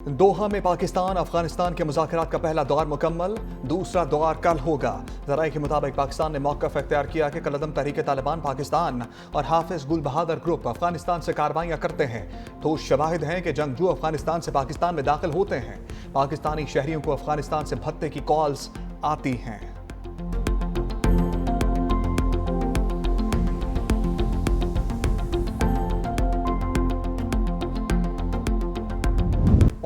दोहा में पाकिस्तान अफगानिस्तान के मुज़ाकरात का पहला दौर मुकम्मल, दूसरा दौर कल होगा। ज़राए के मुताबिक पाकिस्तान ने मौक़िफ़ इख्तियार किया कि कलअदम तहरीक तालिबान पाकिस्तान और हाफिज़ गुल बहादुर ग्रुप अफगानिस्तान से कार्रवाइयाँ करते हैं। ठोस शवाहिद हैं कि जंगजू अफगानिस्तान से पाकिस्तान में दाखिल होते हैं। पाकिस्तानी शहरियों को अफगानिस्तान से भत्ते की कॉल्स आती हैं।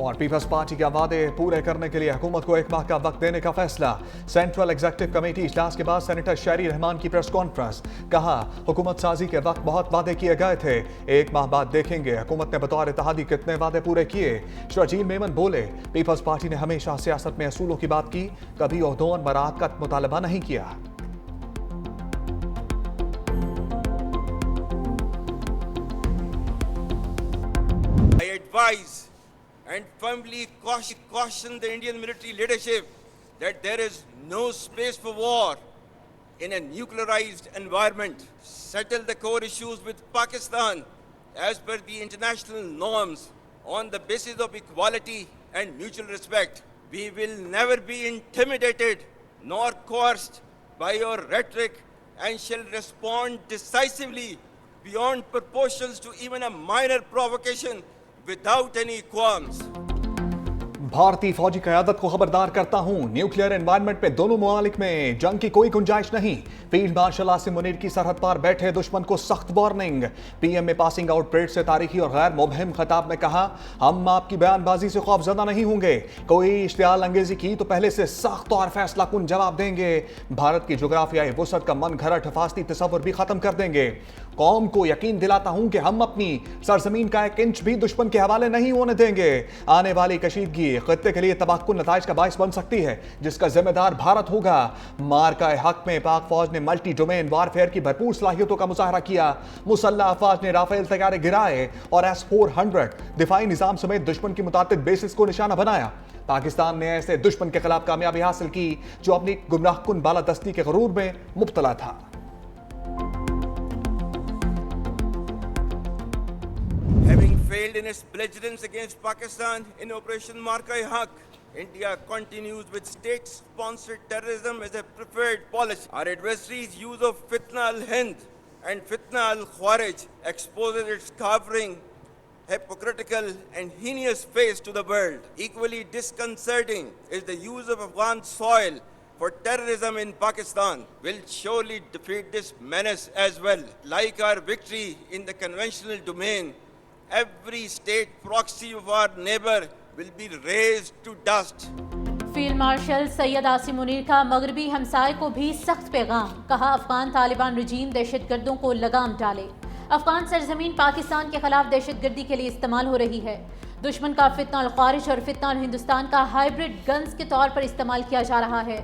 और पीपल्स पार्टी के वादे पूरे करने के लिए हुकूमत को एक माह का वक्त देने का फैसला। सेंट्रल एग्जीक्यूटिव कमेटी इजलास के बाद सेनेटर शहरी रहमान की प्रेस कॉन्फ्रेंस। कहा, हुकूमत साजी के वक्त बहुत वादे किए गए थे, एक माह बाद देखेंगे हुकूमत ने बतौर इत्तेहादी कितने वादे पूरे किए। शर्जील मेमन बोले, पीपल्स पार्टी ने हमेशा सियासत में असूलों की बात की, कभी ओहदों और मराद का मुतालबा नहीं किया। I advise and firmly caution the Indian military leadership that there is no space for war in a nuclearized environment. Settle the core issues with Pakistan as per the international norms on the basis of equality and mutual respect. We will never be intimidated nor coerced by your rhetoric and shall respond decisively beyond proportions to even a minor provocation without any qualms. भारतीय फौजी क़यादत को खबरदार करता हूं, nuclear environment में दोनों ममालिक में जंग की कोई गुंजाइश नहीं। फील्ड मार्शल आसिम मुनीर की सरहद पार बैठे दुश्मन को सख्त वार्निंग। पीएम ने पासिंग आउट परेड से तारीखी और गैर मुबहिम खिताब में कहा, हम आपकी बयानबाजी से खौफजदा नहीं होंगे, कोई इश्तियाल अंगेजी की तो पहले से सख्त और फैसला कुन जवाब देंगे। भारत की जोग्राफियाई वसअत का मन घरट हिफाजती तसव्वुर भी खत्म कर देंगे। कौम को यकीन दिलाता हूं कि हम अपनी सरजमीन का एक इंच भी दुश्मन के हवाले नहीं होने देंगे। आने वाली कशीदगी खत्ते के लिए तबाहकुन नताइज का बाइस बन सकती है, जिसका जिम्मेदार भारत होगा। मार्का हक में पाक फौज ने मल्टी डोमेन वारफेयर की भरपूर सलाहियतों का मुजाहरा किया। मुसल्लह अफवाज ने राफेल तैयारे गिराए और S-400 दिफाई निजाम समेत दुश्मन की मुतादिद बेसिस को निशाना बनाया। पाकिस्तान ने ऐसे दुश्मन के खिलाफ कामयाबी हासिल की जो अपनी गुमराहकुन बालादस्ती के गरूर में मुब्तला था। Having failed in its belligerence against Pakistan in Operation Marka-e-Haq, India continues with state-sponsored terrorism as a preferred policy. Our adversary's use of Fitna al-Hind and Fitna al-Khawarij exposes its cowering, hypocritical and heinous face to the world. Equally disconcerting is the use of Afghan soil for terrorism in Pakistan. Will surely defeat this menace as well. Like our victory in the conventional domain, every state proxy of our neighbor will be razed to dust. Field marshal Syed Asim Munir का मगरबी हमसाए को भी सख्त पैगाम। कहा, अफगान तालिबान रजीम दहशतगर्दों को लगाम डाले। अफगान सरजमीन पाकिस्तान के खिलाफ दहशतगर्दी के लिए इस्तेमाल हो रही है। दुश्मन का फितना अल ख़ारिज और फितना अल हिंदुस्तान का हाइब्रिड गन्स के तौर पर इस्तेमाल किया जा रहा है।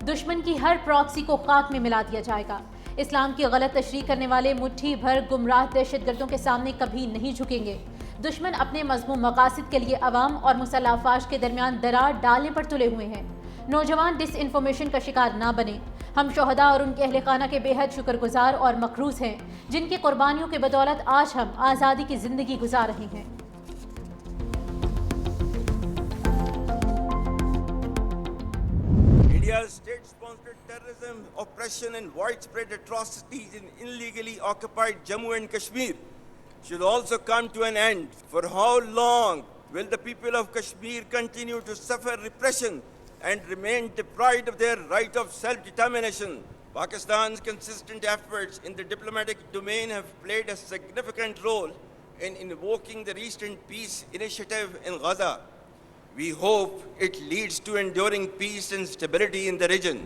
दुश्मन की हर प्रॉक्सी को खाक में मिला दिया जाएगा। इस्लाम की गलत तशरीह करने वाले मुट्ठी भर गुमराह दहशतगर्दों के सामने कभी नहीं झुकेंगे। दुश्मन अपने मज़मूम मकासद के लिए अवाम और मुसल्लह अफवाज के दरमियान दरार डालने पर तुले हुए हैं। नौजवान डिस इन्फॉर्मेशन का शिकार ना बने। हम शोहदा और उनके अहले खाना के बेहद शुक्रगुजार और मखरूस हैं, जिनकी कुर्बानियों के बदौलत आज हम आज़ादी की ज़िंदगी गुजार रहे हैं। India's state-sponsored terrorism, oppression and widespread atrocities in illegally occupied Jammu and Kashmir should also come to an end. For how long will the people of Kashmir continue to suffer repression and remain deprived of their right of self-determination? Pakistan's consistent efforts in the diplomatic domain have played a significant role in invoking the recent peace initiative in Gaza. We hope it leads to enduring peace and stability in the region.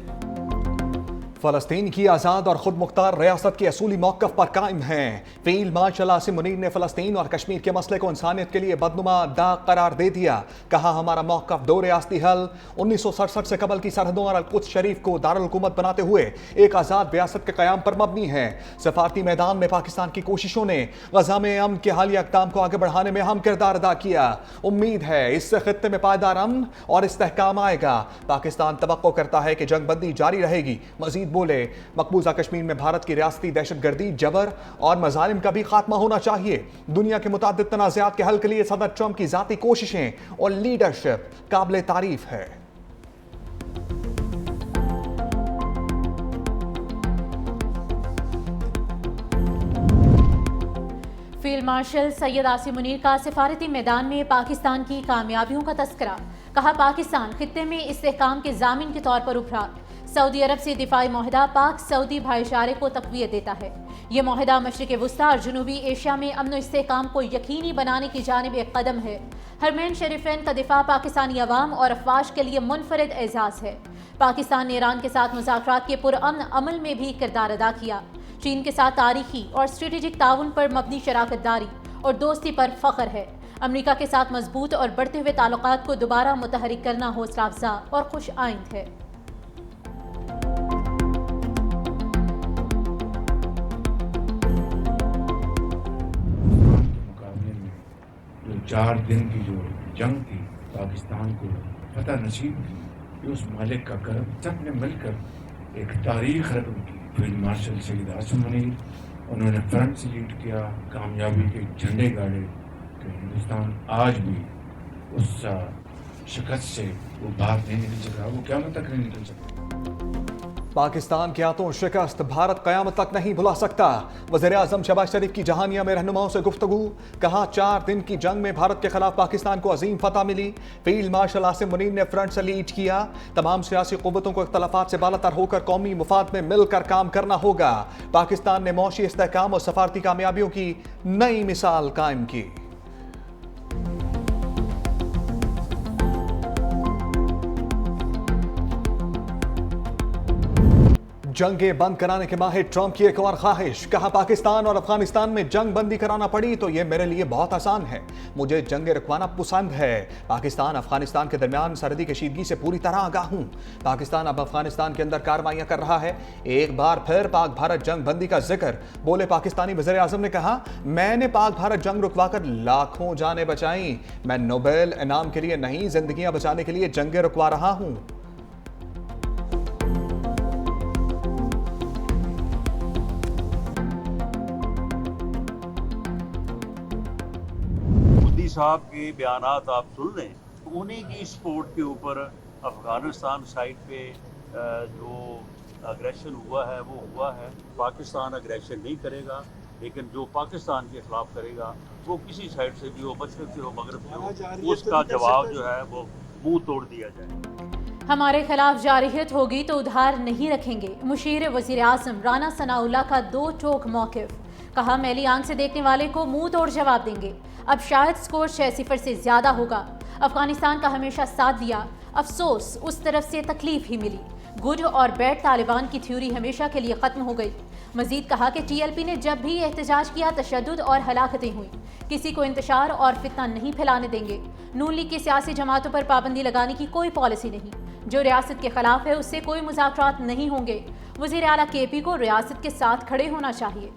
फ़लस्तीन की आज़ाद और खुद मुख्तार रियासत के असूली मौक़िफ़ पर कायम हैं। Field marshal Asim Munir ने फ़लस्तीन और कश्मीर के मसले को इंसानियत के लिए बदनुमा दाग करार दे दिया। कहा, हमारा मौक़िफ़ दो रियासती हल, 1967 से कबल की सरहदों और अल-कुद्स शरीफ को दारुल हुकूमत बनाते हुए एक आज़ाद रियासत के क़याम पर मबनी है। सफारती मैदान में पाकिस्तान की कोशिशों ने गज़ा में अमन के हालिया इक़दाम को आगे बढ़ाने में अहम किरदार अदा किया। उम्मीद है इससे ख़ित्ते में पायदार अमन और इस्तेहकाम आएगा। पाकिस्तान तवक्को करता है कि जंगबंदी जारी रहेगी, मज़ीद بولے مقبوضہ کشمیر میں بھارت کی ریاستی دہشت گردی، جبر اور مظالم کا بھی خاتمہ ہونا چاہیے۔ دنیا کے متعدد تنازعات کے حل کے لیے صدر ٹرمپ کی ذاتی کوششیں اور لیڈرشپ قابل تعریف ہے۔ فیلڈ مارشل سید عاصم منیر کا سفارتی میدان میں پاکستان کی کامیابیوں کا تذکرہ، کہا پاکستان خطے میں استحکام کے ضامن کے طور پر ابھرا۔ سعودی عرب سے دفاعی معاہدہ پاک سعودی بھائی چارے کو تقویت دیتا ہے۔ یہ معاہدہ مشرق وسطیٰ اور جنوبی ایشیا میں امن و استحکام کو یقینی بنانے کی جانب ایک قدم ہے۔ حرمین شریفین کا دفاع پاکستانی عوام اور افواج کے لیے منفرد اعزاز ہے۔ پاکستان نے ایران کے ساتھ مذاکرات کے پرامن عمل میں بھی کردار ادا کیا۔ چین کے ساتھ تاریخی اور اسٹریٹجک تعاون پر مبنی شراکت داری اور دوستی پر فخر ہے۔ امریکہ کے ساتھ مضبوط اور بڑھتے ہوئے تعلقات کو دوبارہ متحرک کرنا حوصلہ افزا اور خوش آئند ہے۔ جو 4 دن کی جو جنگ تھی پاکستان کو فتح نصیب ہوئی، یہ اس مالک کا کرم، سب نے مل کر ایک تاریخ رقم کی۔ فیلڈ مارشل سید عاصم منیر انہوں نے فرنٹ سے لیڈ کیا، کامیابی کے جھنڈے گاڑے کہ ہندوستان آج بھی اس شکست سے وہ باہر نہیں نکل سکا، وہ قیامت تک نہیں نکل سکتا۔ پاکستان کے ہاتھوں شکست بھارت قیامت تک نہیں بھلا سکتا۔ وزیر اعظم شہباز شریف کی جہانیہ میں رہنماؤں سے گفتگو، کہا 4 دن کی جنگ میں بھارت کے خلاف پاکستان کو عظیم فتح ملی۔ فیلڈ مارشل عاصم منیر نے فرنٹ سے لیڈ کیا، تمام سیاسی قوتوں کو اختلافات سے بالاتر ہو کر قومی مفاد میں مل کر کام کرنا ہوگا۔ پاکستان نے معاشی استحکام اور سفارتی کامیابیوں کی نئی مثال قائم کی۔ جنگیں بند کرانے کے ماہر ٹرمپ کی ایک اور خواہش، کہا پاکستان اور افغانستان میں جنگ بندی کرانا پڑی تو یہ میرے لیے بہت آسان ہے، مجھے جنگیں رکوانا پسند ہے۔ پاکستان افغانستان کے درمیان سرحدی کشیدگی سے پوری طرح آگاہ ہوں۔ پاکستان اب افغانستان کے اندر کارروائیاں کر رہا ہے۔ ایک بار پھر پاک بھارت جنگ بندی کا ذکر، بولے پاکستانی وزیر اعظم نے کہا میں نے پاک بھارت جنگ رکوا کر لاکھوں جانیں بچائیں، میں نوبیل انعام کے لیے نہیں، زندگیاں بچانے کے لیے جنگیں رکوا رہا ہوں۔ صاحب کے بیانات آپ سن لیں، انہی کی سپورٹ کے اوپر افغانستان سائٹ پہ جو اگریشن ہوا ہے وہ ہوا ہے۔ پاکستان اگریشن نہیں کرے گا، لیکن جو پاکستان کے خلاف کرے گا وہ کسی سائٹ سے بھی ہو، مشرق سے ہو، مغرب سے ہو، اس کا جواب جو ہے وہ منہ توڑ دیا جائے۔ ہمارے خلاف جارحیت ہوگی تو ادھار نہیں رکھیں گے، مشیر وزیر اعظم رانا ثناء اللہ کا 2 ٹوک موقف، کہا میلی آنکھ سے دیکھنے والے کو منہ توڑ جواب دیں گے، اب شاید سکور 6-0 سے زیادہ ہوگا۔ افغانستان کا ہمیشہ ساتھ دیا، افسوس اس طرف سے تکلیف ہی ملی۔ گڈ اور بیڈ طالبان کی تھیوری ہمیشہ کے لیے ختم ہو گئی۔ مزید کہا کہ ٹی ایل پی نے جب بھی احتجاج کیا تشدد اور ہلاکتیں ہوئیں، کسی کو انتشار اور فتنہ نہیں پھیلانے دیں گے۔ نون لیگ کی سیاسی جماعتوں پر پابندی لگانے کی کوئی پالیسی نہیں، جو ریاست کے خلاف ہے اس سے کوئی مذاکرات نہیں ہوں گے۔ وزیر اعلیٰ کے پی کو ریاست کے ساتھ کھڑے ہونا چاہیے۔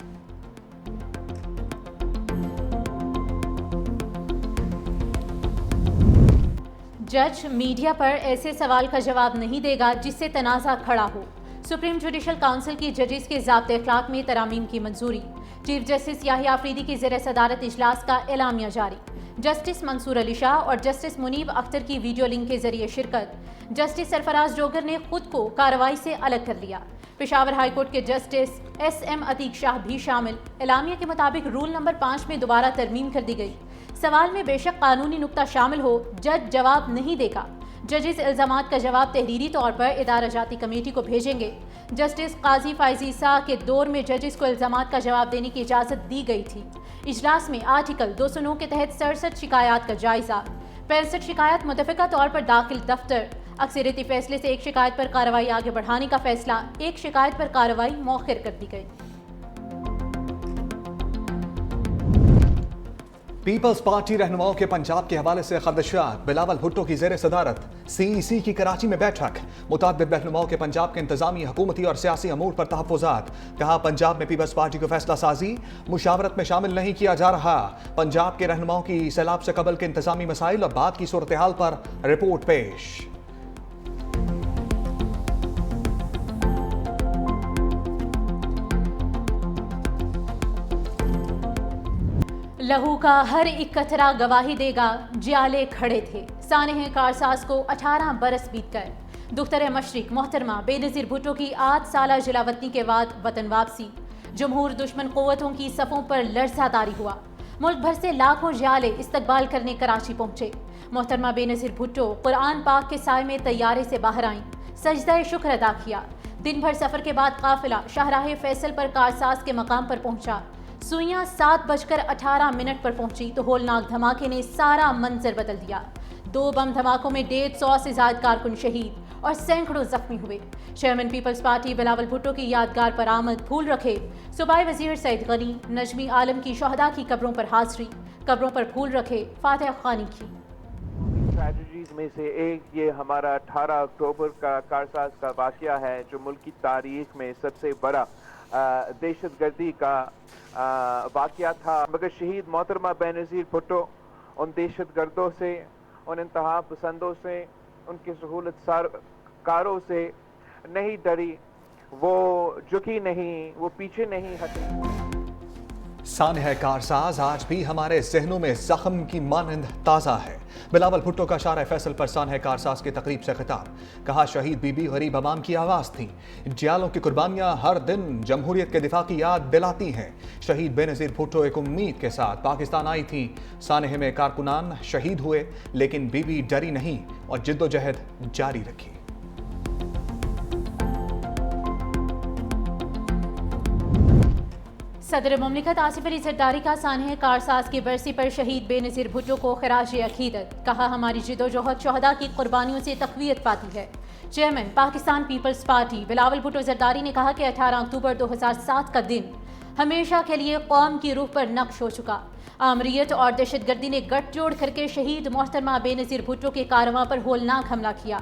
جج میڈیا پر ایسے سوال کا جواب نہیں دے گا جس سے تنازع کھڑا ہو۔ سپریم جوڈیشل کونسل کی ججز کے ضابط اخلاق میں ترامیم کی منظوری۔ چیف جسٹس یاحییٰ آفریدی کی زیر صدارت اجلاس کا اعلامیہ جاری۔ جسٹس منصور علی شاہ اور جسٹس منیب اختر کی ویڈیو لنک کے ذریعے شرکت۔ جسٹس سرفراز جوگر نے خود کو کارروائی سے الگ کر لیا۔ پشاور ہائی کورٹ کے جسٹس ایس ایم عتیق شاہ بھی شامل۔ اعلامیہ کے مطابق رول نمبر 5 میں دوبارہ ترمیم کر دی گئی۔ سوال میں بے شک قانونی نقطہ شامل ہو، جج جواب نہیں دے گا۔ ججز الزامات کا جواب تحریری طور پر ادارہ جاتی کمیٹی کو بھیجیں گے۔ جسٹس قاضی فائزی عیسیٰ کے دور میں ججز کو الزامات کا جواب دینے کی اجازت دی گئی تھی۔ اجلاس میں آرٹیکل 209 کے تحت 67 شکایات کا جائزہ۔ 65 شکایات متفقہ طور پر داخل دفتر۔ اکثریتی فیصلے سے ایک شکایت پر کارروائی آگے بڑھانے کا فیصلہ، ایک شکایت پر کارروائی مؤخر کر دی گئی۔ پیپلز پارٹی رہنماؤں کے پنجاب کے حوالے سے خدشات، بلاول بھٹو کی زیر صدارت سی ای سی کی کراچی میں بیٹھک۔ متعدد رہنماؤں کے پنجاب کے انتظامی، حکومتی اور سیاسی امور پر تحفظات۔ کہا پنجاب میں پیپلز پارٹی کو فیصلہ سازی مشاورت میں شامل نہیں کیا جا رہا۔ پنجاب کے رہنماؤں کی سیلاب سے قبل کے انتظامی مسائل اور بعد کی صورتحال پر رپورٹ پیش۔ लहू का हर एक कतरा गवाही देगा, जियाले खड़े थे। सानह कारसाज को 18 बरस बीत गए। दुख्तर मशरिक मोहतरमा बेनज़ीर भुट्टो की 8 साल जलावतनी के बाद वतन वापसी। जमहूर दुश्मन क़ुव्वतों की सफ़ों पर लरज़ा तारी हुआ। मुल्क भर से लाखों जियाले इस्तकबाल करने कराची पहुंचे। मोहतरमा बेनज़ीर भुट्टो कुरान पाक के साए में तैयारे से बाहर आईं, सजदा शुक्र अदा किया। दिन भर सफ़र के बाद काफिला शाहराह फैसल पर कारसाज के मकाम पर पहुंचा। सुइयां 7:18 पर पहुंची तो होलनाक धमाके ने सारा मंजर बदल दिया। 2 बम धमाकों में 150 से ज्यादा कारकुन शहीद और सैकड़ों जख्मी हुए। Chairman Peoples Party Bilawal Bhutto की यादगार पर आमद फूल रखे। सूबाई वजीर सईद गनी, नजमी आलम की शहदा की कब्रों पर हाजिरी, कब्रों पर फूल रखे, फातिहा खानी की। ट्रेजेडीज में से एक ये हमारा 18 अक्टूबर का कारसाज का वाक़या है, जो मुल्क की तारीख में सबसे बड़ा दहशतगर्दी का वाक़या था। मगर शहीद मोहतरमा बेनज़ीर भुट्टो उन दहशतगर्दों से, उन इंतहा पसंदों से, उनके सहूलत कारों से नहीं डरी, वो झुकी नहीं, वो पीछे नहीं हटी। सानह कारसाज आज भी हमारे जहनों में जख्म की मानंद ताज़ा है। बिलावल भुट्टो का शार फैसल पर सानह कारसाज की तकरीब से खिताब। कहा, शहीद बीबी गरीब अवाम की आवाज़ थी। जियालों की कुर्बानियाँ हर दिन जमहूरियत के दिफा की याद दिलाती हैं। शहीद बेनज़ीर भुट्टो एक उम्मीद के साथ पाकिस्तान आई थी। सानह में कारकुनान शहीद हुए, लेकिन बीबी डरी नहीं और जिद्दोजहद जारी रखी। सदर मुमलिकत आसिफ अली जरदारी का सानह कारसाज की बरसी पर शहीद बेनज़ीर भुट्टो को खिराज अकीदत। कहा, हमारी जिद्दोजहद शहदा की कुर्बानियों से तक़वियत पाती है। Chairman Pakistan Peoples Party Bilawal Bhutto Zardari ने कहा कि 18 अक्टूबर 2007 का दिन हमेशा के लिए कौम की रूह पर नक्श हो चुका। आमरीत और दहशतगर्दी ने गठजोड़ करके शहीद मोहतरमा बेनज़ीर भुट्टो के कारवां पर होलनाक हमला किया।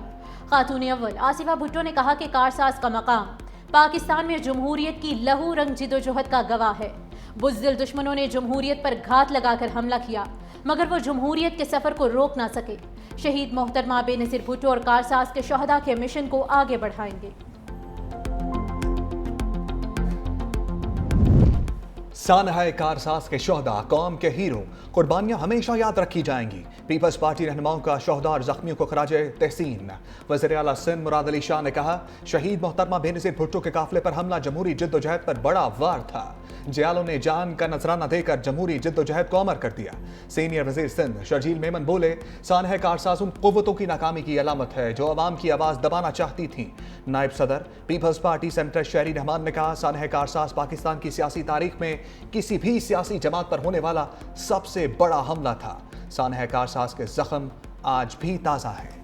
खातून अव्वल आसिफा भुट्टो ने कहा कि कारसाज का मकाम पाकिस्तान में जमहूरियत की लहू रंग जिदोजहद का गवाह है। बुज़दिल दुश्मनों ने जमहूरियत पर घात लगाकर हमला किया, मगर वो जमहूरियत के सफ़र को रोक ना सके। शहीद मोहतरमा बेनज़ीर भुट्टो और कारसाज के शहदा के मिशन को आगे बढ़ाएंगे। सानह कारसाज के शहदा कौम के हीरो, कुर्बानियाँ हमेशा याद रखी जाएंगी। पीपल्स पार्टी रहनुमाओं का शहदा और जख्मियों को खराज तहसीन। वज़ीर आला सिंध मुराद अली शाह ने कहा, शहीद मोहतरमा बेनज़ीर भुट्टो के काफिले पर हमला जमहूरी जिद्दोजहद पर बड़ा वार था। जियालों ने जान का नजराना देकर जमहूरी जिद्दोजहद को अमर कर दिया। सीनियर वज़ीर सिंध शर्जील मेमन बोले, सानह कारसाज उन क़ुव्वतों की नाकामी की अलामत है जो अवाम की आवाज़ दबाना चाहती थी। नायब सदर पीपल्स पार्टी सेनेटर शहरी रहमान ने कहा, सानह कारसाज पाकिस्तान की सियासी तारीख में किसी भी सियासी जमात पर होने वाला सबसे बड़ा हमला था। सानह कारसाज के जख्म आज भी ताज़ा है।